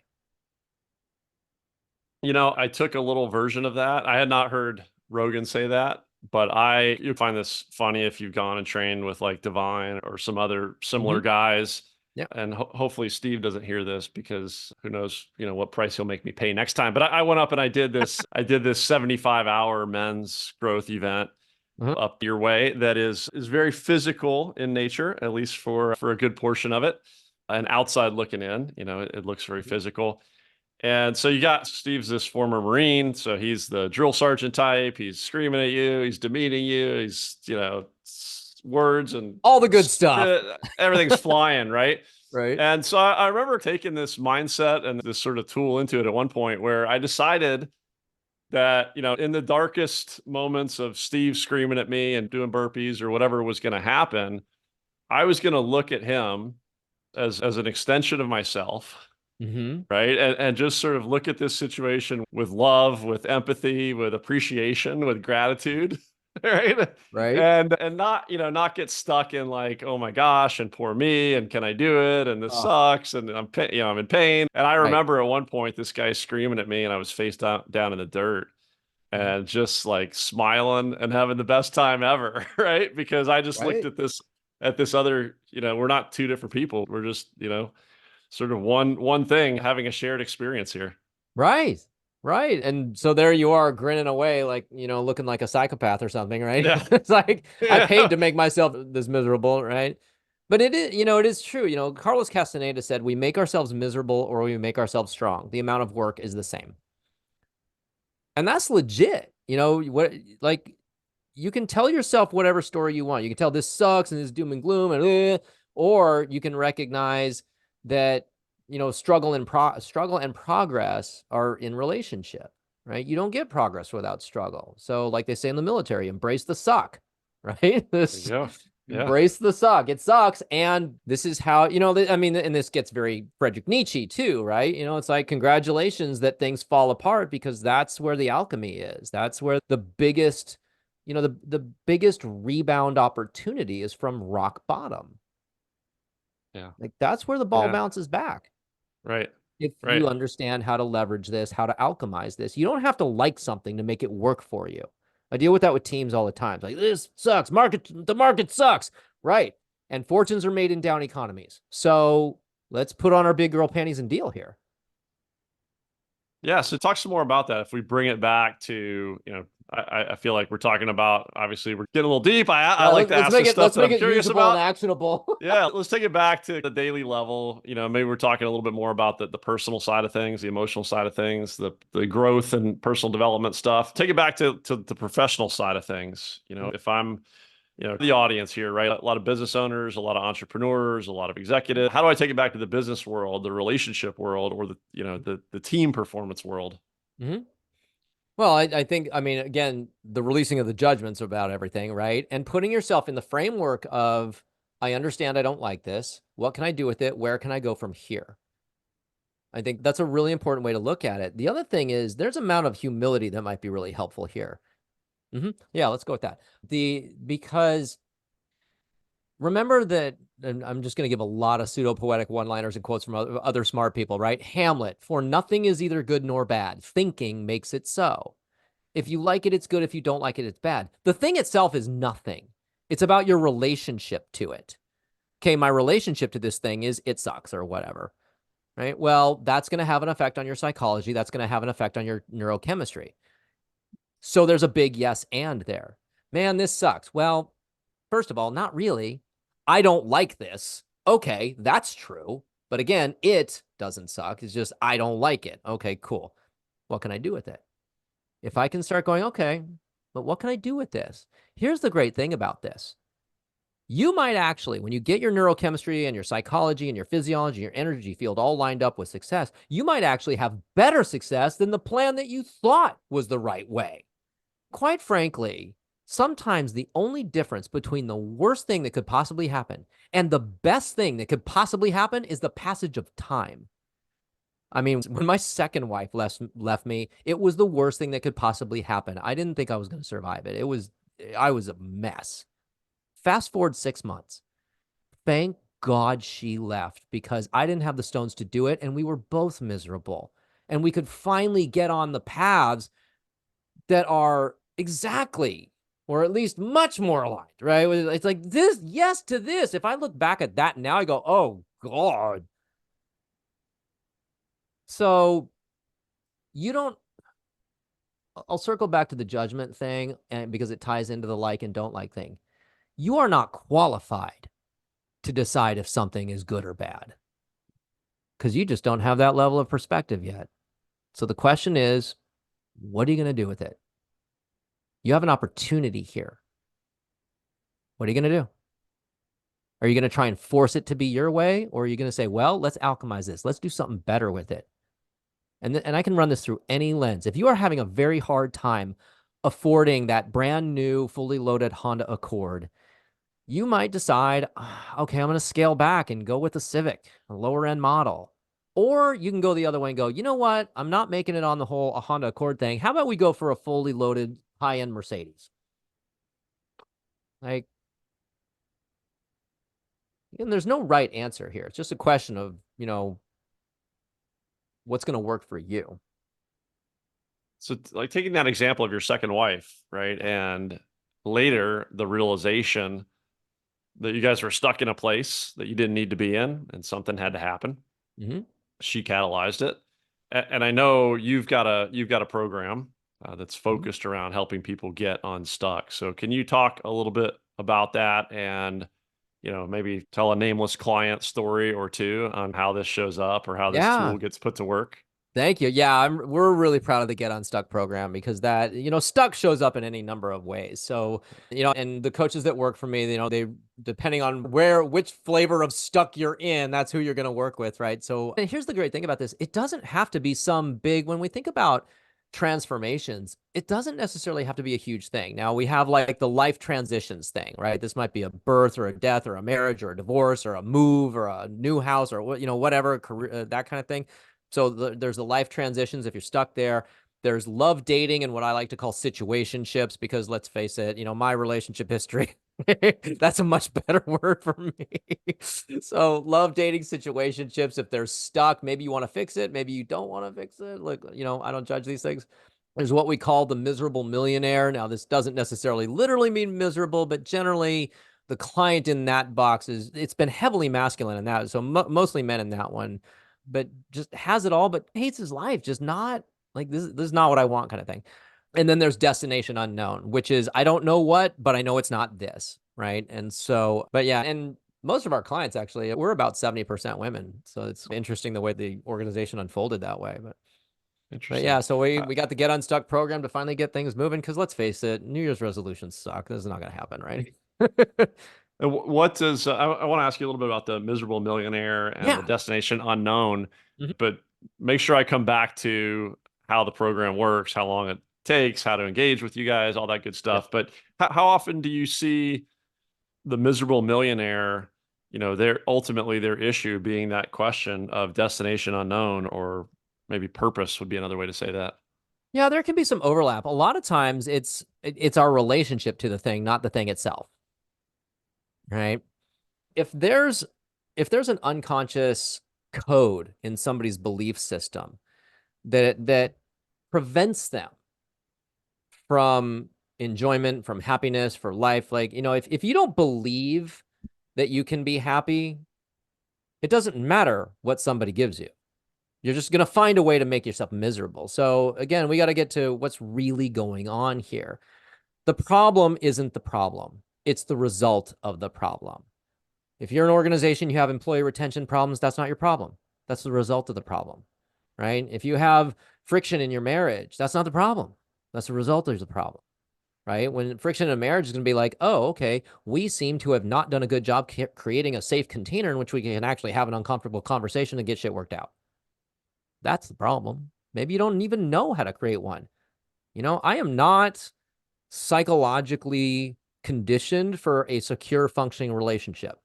I took a little version of that. I had not heard Rogan say that, but you find this funny if you've gone and trained with like Divine or some other similar Mm-hmm. guys. Yeah. And hopefully Steve doesn't hear this because who knows, what price he'll make me pay next time. But I went up and I did this 75-hour men's growth event Uh-huh. up your way that is very physical in nature, at least for a good portion of it. And outside looking in, it looks very physical. And so you got Steve's this former Marine, so he's the drill sergeant type. He's screaming at you, he's demeaning you, he's words and All the good stuff. everything's flying, right? Right. And so I remember taking this mindset and this sort of tool into it at one point where I decided that, in the darkest moments of Steve screaming at me and doing burpees or whatever was going to happen, I was going to look at him as an extension of myself, Mm-hmm. right? And just sort of look at this situation with love, with empathy, with appreciation, with gratitude, right? Right. And not get stuck in like, oh my gosh, and poor me, and can I do it? And this Oh, sucks, and I'm in pain. And I right. remember at one point this guy screaming at me, and I was face down in the dirt Mhm. and just like smiling and having the best time ever, right? Because I just looked Right. at this other, we're not two different people. We're just, sort of one thing, having a shared experience here. Right. Right. And so there you are grinning away, like, looking like a psychopath or something, right? Yeah. It's like, I paid Yeah. to make myself this miserable, right? But it is, it is true. Carlos Castaneda said, we make ourselves miserable or we make ourselves strong. The amount of work is the same. And that's legit. Like, you can tell yourself whatever story you want. You can tell this sucks and this doom and gloom or you can recognize that struggle and progress are in relationship, right? You don't get progress without struggle. So, like they say in the military, embrace the suck, right? There you This go. Yeah. embrace the suck. It sucks, and this is how I mean, and this gets very Friedrich Nietzsche too, right? It's like congratulations that things fall apart because that's where the alchemy is. That's where the biggest the biggest rebound opportunity is from rock bottom. Yeah. Like, that's where the ball Yeah. bounces back. Right. If Right. you understand how to leverage this, how to alchemize this, you don't have to like something to make it work for you. I deal with that with teams all the time. It's like, this sucks. The market sucks. Right. And fortunes are made in down economies. So let's put on our big girl panties and deal here. Yeah. So talk some more about that. If we bring it back to, I feel like we're talking about, obviously we're getting a little deep. I Yeah, like to ask this stuff let's that make I'm it curious usable and about. actionable. Yeah, let's take it back to the daily level. Maybe we're talking a little bit more about the personal side of things, the emotional side of things, the growth and personal development stuff. Take it back to the professional side of things. If I'm, the audience here, right? A lot of business owners, a lot of entrepreneurs, a lot of executives. How do I take it back to the business world, the relationship world, or the team performance world? Mm-hmm. Well, I think, I mean, again, the releasing of the judgments about everything, right? And putting yourself in the framework of, I understand I don't like this. What can I do with it? Where can I go from here? I think that's a really important way to look at it. The other thing is there's an amount of humility that might be really helpful here. Yeah, let's go with that. Because remember that, and I'm just going to give a lot of pseudo-poetic one-liners and quotes from other smart people, right? Hamlet, for nothing is either good nor bad. Thinking makes it so. If you like it, it's good. If you don't like it, it's bad. The thing itself is nothing. It's about your relationship to it. Okay, my relationship to this thing is it sucks or whatever, right? Well, that's going to have an effect on your psychology. That's going to have an effect on your neurochemistry. So there's a big yes and there. Man, this sucks. Well, first of all, not really. I don't like this. Okay, that's true. But again, it doesn't suck. It's just I don't like it. Okay, cool. What can I do with it? If I can start going, okay, but what can I do with this? Here's the great thing about this. You might actually, when you get your neurochemistry and your psychology and your physiology, and your energy field all lined up with success, you might actually have better success than the plan that you thought was the right way. Quite frankly, Sometimes the only difference between the worst thing that could possibly happen and the best thing that could possibly happen is the passage of time. I mean, when my second wife left me, it was the worst thing that could possibly happen. I didn't think I was going to survive it. I was a mess. Fast forward 6 months. Thank God she left because I didn't have the stones to do it, and we were both miserable. And we could finally get on the paths that are exactly, or at least much more aligned, right? It's like this, yes to this. If I look back at that now, I go, oh God. So you don't, I'll circle back to the judgment thing, and because it ties into the like and don't like thing. You are not qualified to decide if something is good or bad because you just don't have that level of perspective yet. So the question is, what are you going to do with it? You have an opportunity here. What are you going to do? Are you going to try and force it to be your way? Or are you going to say, well, let's alchemize this. Let's do something better with it. And I can run this through any lens. If you are having a very hard time affording that brand new, fully loaded Honda Accord, you might decide, okay, I'm going to scale back and go with the Civic, a lower end model. Or you can go the other way and go, you know what? I'm not making it on the whole Honda Accord thing. How about we go for a fully loaded high end Mercedes? Like, and there's no right answer here. It's just a question of, what's going to work for you. So like taking that example of your second wife, right? And later the realization that you guys were stuck in a place that you didn't need to be in and something had to happen. Mm-hmm. She catalyzed it. And I know you've got a program that's focused around helping people get unstuck. So can you talk a little bit about that and maybe tell a nameless client story or two on how this shows up or how this Yeah. tool gets put to work? Thank you. Yeah, we're really proud of the Get Unstuck program because that, stuck shows up in any number of ways. So, and the coaches that work for me, they, depending on which flavor of stuck you're in, that's who you're going to work with, right? So, and here's the great thing about this. It doesn't have to be some big, when we think about transformations, it doesn't necessarily have to be a huge thing. Now we have like the life transitions thing, right? This might be a birth or a death or a marriage or a divorce or a move or a new house or whatever, career, that kind of thing. So there's the life transitions if you're stuck there. There's love dating and what I like to call situationships because let's face it, my relationship history, that's a much better word for me. So love dating situationships, if they're stuck, maybe you want to fix it. Maybe you don't want to fix it. Look, I don't judge these things. There's what we call the miserable millionaire. Now, this doesn't necessarily literally mean miserable, but generally the client in that box it's been heavily masculine in that. So mostly men in that one, but just has it all, but hates his life. Just not like this is not what I want kind of thing. And then there's destination unknown, which is I don't know what, but I know it's not this. Right. And so, but yeah. And most of our clients actually, we're about 70% women. So it's interesting the way the organization unfolded that way. But Interesting. yeah, so we got the Get Unstuck program to finally get things moving because let's face it, New Year's resolutions suck. This is not going to happen, right? And what does I want to ask you a little bit about the miserable millionaire and the Yeah. destination unknown, Mhm. but make sure I come back to how the program works, how long it takes, how to engage with you guys, all that good Yep. stuff. But how often do you see the miserable millionaire, their issue being that question of destination unknown, or maybe purpose would be another way to say that. Yeah, there can be some overlap. A lot of times it's our relationship to the thing, not the thing itself. Right? If there's an unconscious code in somebody's belief system that prevents them from enjoyment, from happiness, for life, like, if you don't believe that you can be happy, it doesn't matter what somebody gives you. You're just going to find a way to make yourself miserable. So again, we got to get to what's really going on here. The problem isn't the problem. It's the result of the problem. If you're an organization, you have employee retention problems, that's not your problem. That's the result of the problem, right? If you have friction in your marriage, that's not the problem. That's the result of the problem, right? When friction in a marriage is going to be like, oh, okay, we seem to have not done a good job creating a safe container in which we can actually have an uncomfortable conversation and get shit worked out. That's the problem. Maybe you don't even know how to create one. I am not psychologically conditioned for a secure functioning relationship.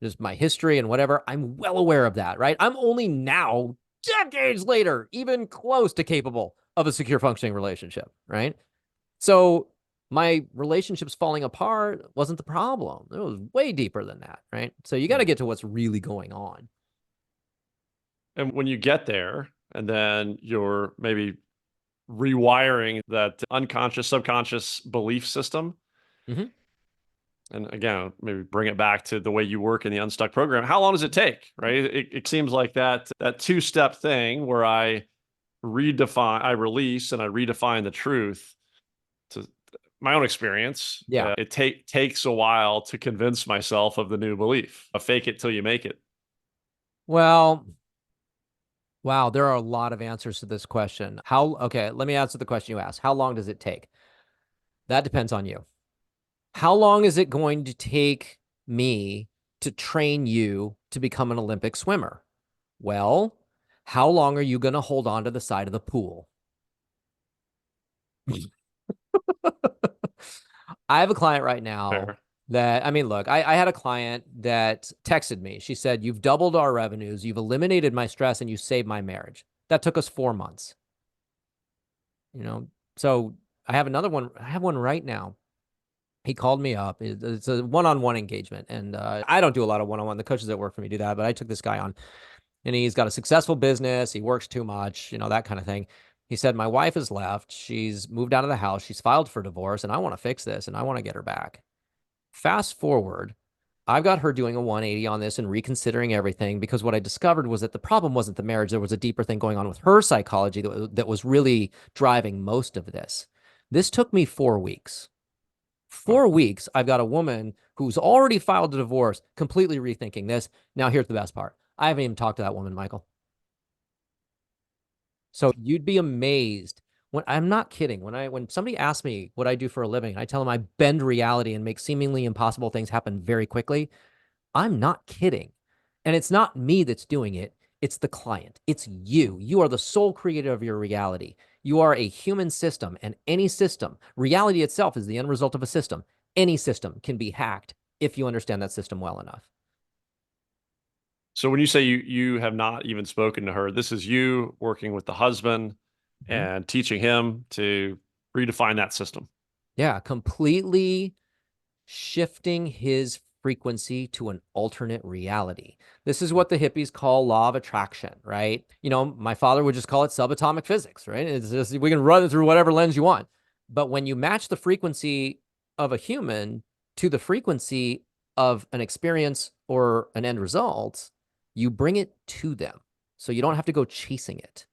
Just my history and whatever. I'm well aware of that, right? I'm only now, decades later, even close to capable of a secure functioning relationship, right? So my relationships falling apart wasn't the problem. It was way deeper than that, right? So you got to get to what's really going on. And when you get there, and then you're maybe rewiring that unconscious, subconscious belief system. Mm-hmm. And again, maybe bring it back to the way you work in the Unstuck program. How long does it take, right? It seems like that two-step thing where I release and I redefine the truth. To my own experience, Yeah. it takes a while to convince myself of the new belief. Fake it till you make it. Well, wow, there are a lot of answers to this question. Okay, let me answer the question you asked. How long does it take? That depends on you. How long is it going to take me to train you to become an Olympic swimmer? Well, how long are you going to hold on to the side of the pool? I have a client right now Fair. that, I mean, look, I had a client that texted me. She said, "You've doubled our revenues, you've eliminated my stress, and you saved my marriage." That took us 4 months. You know, so I have another one. I have one right now. He called me up. It's a one-on-one engagement, and I don't do a lot of one-on-one. The coaches that work for me do that, but I took this guy on, and he's got a successful business. He works too much, that kind of thing. He said, "My wife has left. She's moved out of the house. She's filed for divorce, and I want to fix this, and I want to get her back." Fast forward, I've got her doing a 180 on this and reconsidering everything, because what I discovered was that the problem wasn't the marriage. There was a deeper thing going on with her psychology that was really driving most of this. This took me 4 weeks. Huh. 4 weeks, I've got a woman who's already filed a divorce, completely rethinking this. Now, here's the best part. I haven't even talked to that woman, Michael. So you'd be amazed. I'm not kidding. When somebody asks me what I do for a living, I tell them I bend reality and make seemingly impossible things happen very quickly. I'm not kidding. And it's not me that's doing it. It's the client. It's you. You are the sole creator of your reality. You are a human system, and any system, reality itself is the end result of a system. Any system can be hacked if you understand that system well enough. So when you say you have not even spoken to her, this is you working with the husband Mhm. and teaching him to redefine that system. Yeah, completely shifting his frequency to an alternate reality. This is what the hippies call law of attraction, right? My father would just call it subatomic physics, right? It's just, we can run it through whatever lens you want. But when you match the frequency of a human to the frequency of an experience or an end result, you bring it to them. So you don't have to go chasing it.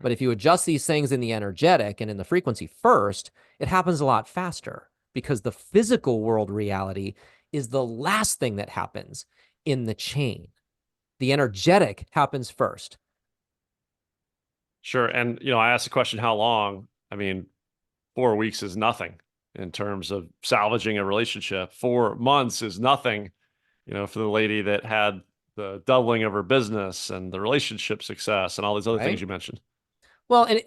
But if you adjust these things in the energetic and in the frequency first, it happens a lot faster, because the physical world reality is the last thing that happens in the chain. The energetic happens first. Sure. And, I asked the question, how long? I mean, 4 weeks is nothing in terms of salvaging a relationship. 4 months is nothing, for the lady that had the doubling of her business and the relationship success and all these other things Right? you mentioned. Well, and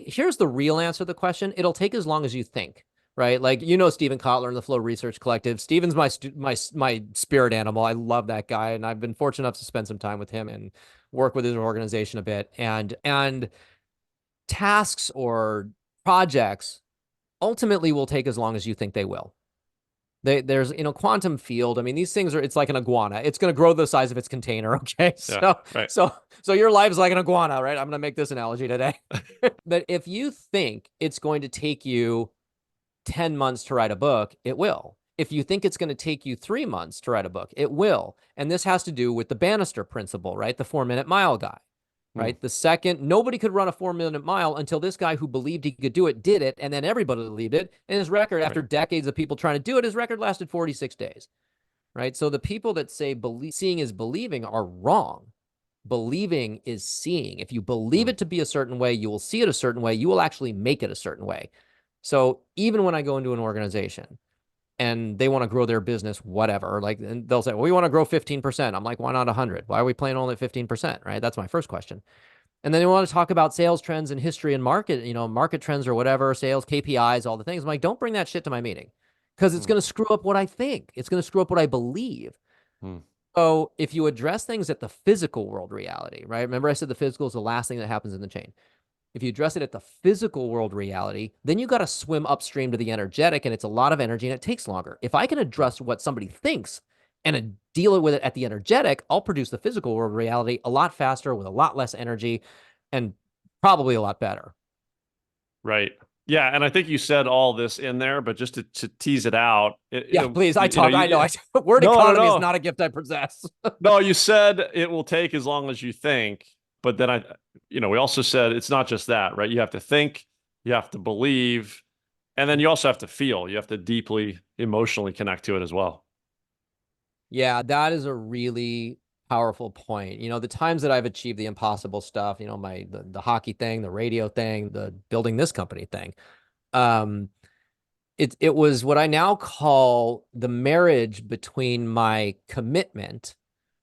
here's the real answer to the question. It'll take as long as you think, right? Like, Stephen Kotler in the Flow Research Collective. Stephen's my spirit animal. I love that guy. And I've been fortunate enough to spend some time with him and work with his organization a bit. And tasks or projects ultimately will take as long as you think they will. There's quantum field. I mean, these things it's like an iguana. It's going to grow the size of its container. Okay. Yeah. So, Right. so your life is like an iguana, right? I'm going to make this analogy today. But if you think it's going to take you 10 months to write a book, it will. If you think it's going to take you 3 months to write a book, it will. And this has to do with the Bannister principle, right? The 4-minute mile guy. Mm. Right. The second, nobody could run a 4-minute mile until this guy who believed he could do it did it. And then everybody believed it. And his record, after Right. decades of people trying to do it, his record lasted 46 days. Right. So the people that say seeing is believing are wrong. Believing is seeing. If you believe Mm. it to be a certain way, you will see it a certain way. You will actually make it a certain way. So even when I go into an organization and they want to grow their business, whatever, like, and they'll say, well, we want to grow 15%. I'm like, why not 100? Why are we playing only at 15%? Right. That's my first question. And then they want to talk about sales trends and history and market, market trends or whatever, sales, KPIs, all the things. I'm like, don't bring that shit to my meeting because it's Hmm. going to screw up what I think. It's going to screw up what I believe. Hmm. So if you address things at the physical world reality, right? Remember I said the physical is the last thing that happens in the chain. If you address it at the physical world reality, then you got to swim upstream to the energetic, and it's a lot of energy and it takes longer. If I can address what somebody thinks and deal with it at the energetic, I'll produce the physical world reality a lot faster with a lot less energy and probably a lot better. Right. Yeah, and I think you said all this in there, but just to tease it out, Yeah, please. I know. you Word no, no, economy is no, not a gift I possess. no. You said it will take as long as you think, but then we also said it's not just that, right? You have to think, you have to believe, and then you also have to feel. You have to deeply emotionally connect to it as well. Yeah, that is a really powerful point. The times that I've achieved the impossible stuff, the hockey thing, the radio thing, the building this company thing. Um, it was what I now call the marriage between my commitment,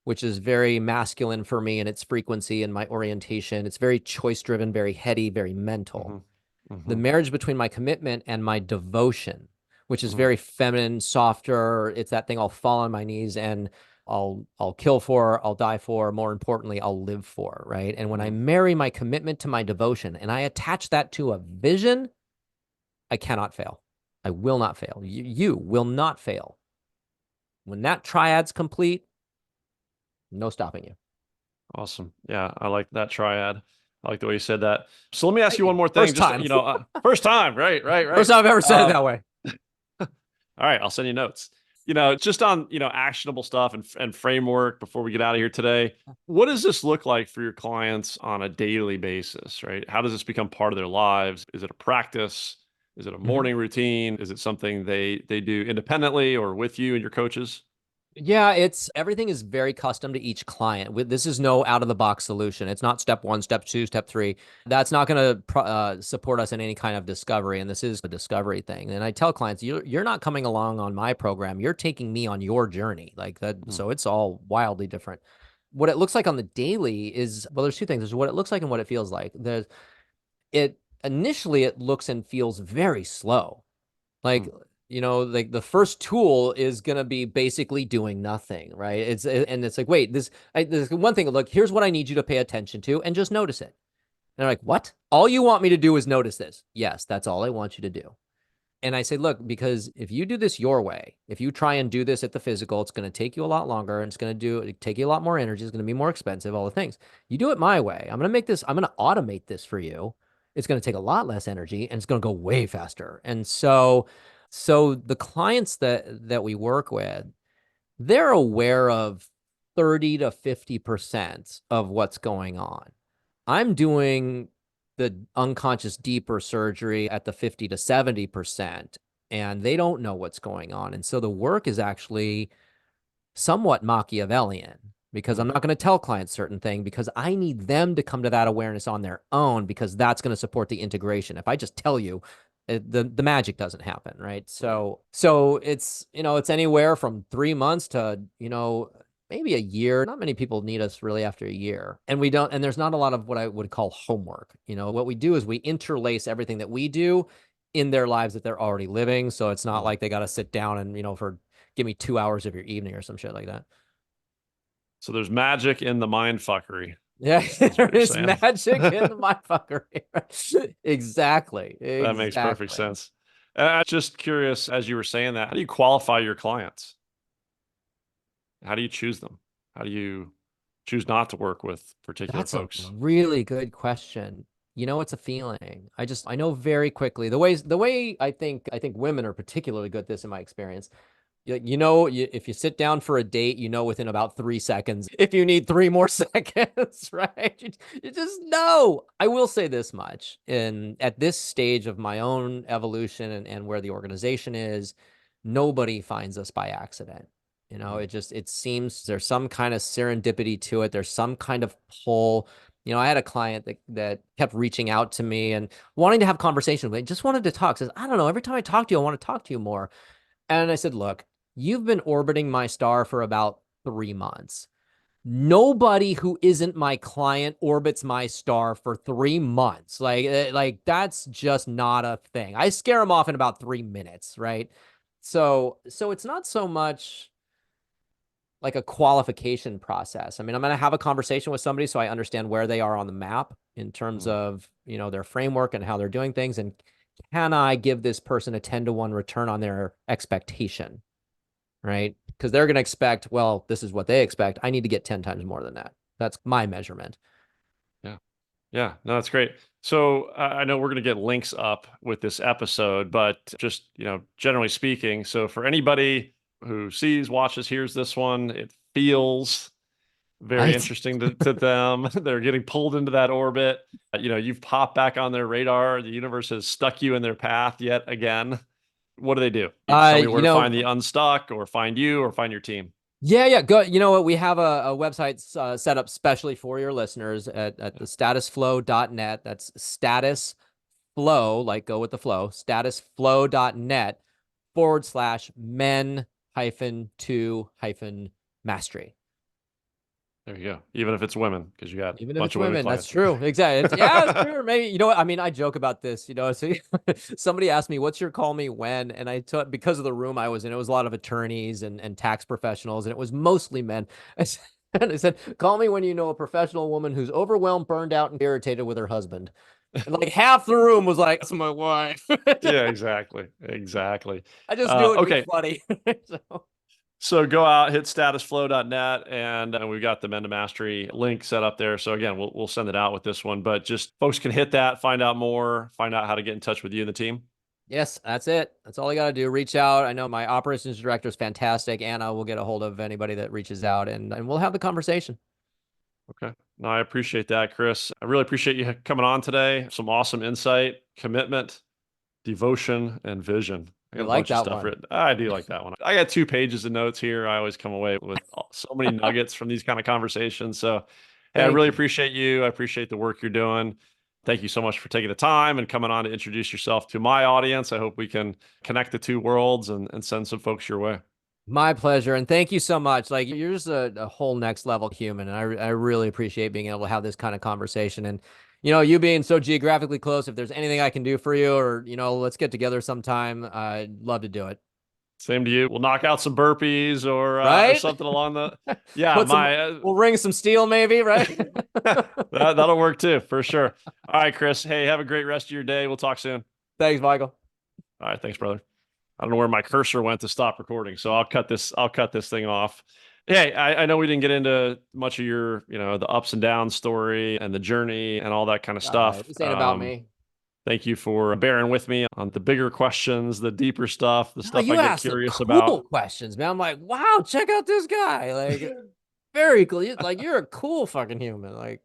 which is very masculine for me in its frequency and my orientation. It's very choice driven, very heady, very mental. Hmm. The Hmm. marriage between my commitment and my devotion, which is Hmm. very feminine, softer. It's that thing I'll fall on my knees and I'll kill for, I'll die for, more importantly, I'll live for, right? And when I Hmm. marry my commitment to my devotion and I attach that to a vision, I cannot fail. I will not fail. You will not fail. When that triad's complete, no stopping you. Awesome. Yeah, I like that triad. I like the way you said that. So let me ask Thank you one you. more thing. First Just, time. first time, right, right, First right. time I've ever said it that way. All right, I'll send you notes. Just on, actionable stuff and framework before we get out of here today. What does this look like for your clients on a daily basis, right? How does this become part of their lives? Is it a practice? Is it a Mhm. morning routine? Is it something they do independently or with you and your coaches? Yeah, it's everything is very custom to each client. This is no out of the box solution. It's not step one, step two, step three. That's not going to support us in any kind of discovery. And this is a discovery thing. And I tell clients, you're not coming along on my program. You're taking me on your journey like that. Hmm. So it's all wildly different. What it looks like on the daily is, well, there's two things. There's what it looks like and what it feels like. Initially it looks and feels very slow. Hmm. Like, like the first tool is going to be basically doing nothing, right? And it's like, wait, this one thing, look, here's what I need you to pay attention to and just notice it. And they're like, what? All you want me to do is notice this. Yes, that's all I want you to do. And I say, look, because if you do this your way, if you try and do this at the physical, it's going to take you a lot longer and it's going to take you a lot more energy. It's going to be more expensive, all the things. You do it my way. I'm going to automate this for you. It's going to take a lot less energy and it's going to go way faster. And so the clients that we work with, they're aware of 30 to 50% of what's going on. I'm doing the unconscious deeper surgery at the 50 to 70%, and they don't know what's going on. And so the work is actually somewhat Machiavellian because Hmm. I'm not going to tell clients certain things because I need them to come to that awareness on their own because that's going to support the integration. If I just tell you, the magic doesn't happen, right? Right. So it's anywhere from 3 months to maybe a year. Not many people need us really after a year, and we don't. And there's not a lot of what I would call homework. What we do is we interlace everything that we do in their lives that they're already living. So it's not Hmm. like they got to sit down and for give me 2 hours of your evening or some shit like that. So there's magic in the mind fuckery, Yeah, is there what you're is saying. magic in the mindfuckery. Exactly. That makes perfect Exactly. sense. And I'm just curious, as you were saying that, how do you qualify your clients? How do you choose them? How do you choose not to work with particular That's a folks? really good question. It's a feeling. I know very quickly the way I think women are particularly good at this in my experience. If you sit down for a date, within about 3 seconds, if you need three more seconds, right? You just know. I will say this much. At this stage of my own evolution and where the organization is, nobody finds us by accident. Mm. It seems there's some kind of serendipity to it. There's some kind of pull. I had a client that kept reaching out to me and wanting to have conversations. They just wanted to talk. Says, I don't know. Every time I talk to you, I want to talk to you more. And I said, look, you've been orbiting my star for about 3 months. nobody who isn't my client orbits my star for 3 months. Like that's just not a thing. I scare them off in about 3 minutes, right? So it's not so much like a qualification process. I mean, I'm going to have a conversation with somebody so I understand where they are on the map in terms Mm. of, their framework and how they're doing things. And can I give this person a 10-to-1 return on their expectation? Right? Because they're going to expect, well, this is what they expect. I need to get 10 times more than that. That's my measurement. Yeah. Yeah. No, that's great. So I know we're going to get links up with this episode, but just, generally speaking, so for anybody who sees, watches, hears this one, it feels very Right? interesting to them. They're getting pulled into that orbit. You've popped back on their radar. The universe has stuck you in their path yet again. What do? You just tell me where You to know, find the unstuck or find you or find your team. yeah. Go. You know what? We have a website set up specially for your listeners at the statusflow.net. That's status flow, like go with the flow, statusflow.net/men hyphen to hyphen mastery. There you go. Even if it's women, because you got a Even if bunch it's of women women, that's clients. true. Exactly. Yeah, it's true. Maybe, what? I mean, I joke about this, so somebody asked me, what's your call me when? And I took, because of the room I was in, it was a lot of attorneys and tax professionals, and it was mostly men. And I said, call me when you know a professional woman who's overwhelmed, burned out, and irritated with her husband. And like half the room was like, that's my wife. Yeah, exactly. Exactly. I just knew it would be Okay. funny. So, So go out, hit statusflow.net, and we've got the Men to Mastery link set up there. So again, we'll send it out with this one, but just folks can hit that, find out more, find out how to get in touch with you and the team. yes, that's it. That's all I got to do. Reach out. I know my operations director is fantastic. Anna will get a hold of anybody that reaches out, and we'll have the conversation. Okay. No, I appreciate that, Chris. I really appreciate you coming on today. Some awesome insight, commitment, devotion, and vision. I You got a like bunch of that stuff one? written. I do like that one. I got 2 pages of notes here. I always come away with so many nuggets from these kind of conversations. So, hey, I Thank really you. appreciate you. I appreciate the work you're doing. Thank you so much for taking the time and coming on to introduce yourself to my audience. I hope we can connect the two worlds and send some folks your way. My pleasure. And thank you so much. Like you're just a whole next level human. And I really appreciate being able to have this kind of conversation. And, you being so geographically close, if there's anything I can do for you or, let's get together sometime, I'd love to do it. Same to you. We'll knock out some burpees or Right? something along the. Yeah, Put some, my we'll ring some steel maybe, right? that'll work too for sure. All right, Chris. Hey, have a great rest of your day. We'll talk soon. Thanks, Michael. All right, thanks, brother. I don't know where my cursor went to stop recording, so I'll cut this. I'll cut this thing off. Hey, I know we didn't get into much of your, the ups and downs story and the journey and all that kind of All right. stuff. This ain't about me. Thank you for bearing with me on the bigger questions, the deeper stuff, the No, stuff I you get asked some curious cool about. questions, man. I'm like, wow, check out this guy. Like, very cool. Like, you're a cool fucking human. Like,